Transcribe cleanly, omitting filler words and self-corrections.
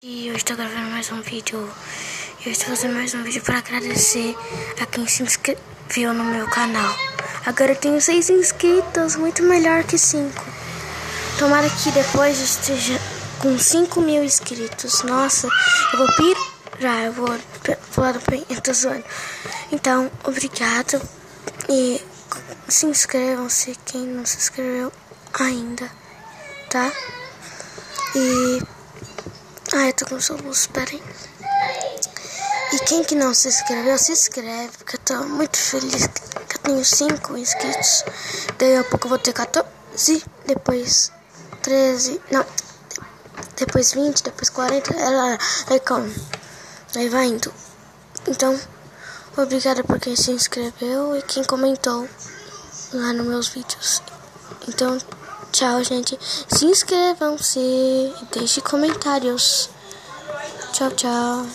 E hoje estou gravando mais um vídeo. Eu estou fazendo mais um vídeo para agradecer a quem se inscreveu no meu canal. Agora eu tenho 6 inscritos, muito melhor que 5. Tomara que depois eu esteja com 5.000 inscritos. Nossa, eu vou pirar, eu vou pular do bem, eu tô zoando. Então, obrigado. E se inscrevam-se quem não se inscreveu ainda, tá? Eu tô com soluço, peraí. E quem que não se inscreveu, se inscreve, porque eu tô muito feliz que eu tenho 5 inscritos. Daí a pouco eu vou ter 14, depois 13, não, depois 20, depois 40, aí como? Aí vai indo. Então, obrigada por quem se inscreveu e quem comentou lá nos meus vídeos. Então, tchau, gente. Se inscrevam-se e deixem comentários. Tchau, tchau.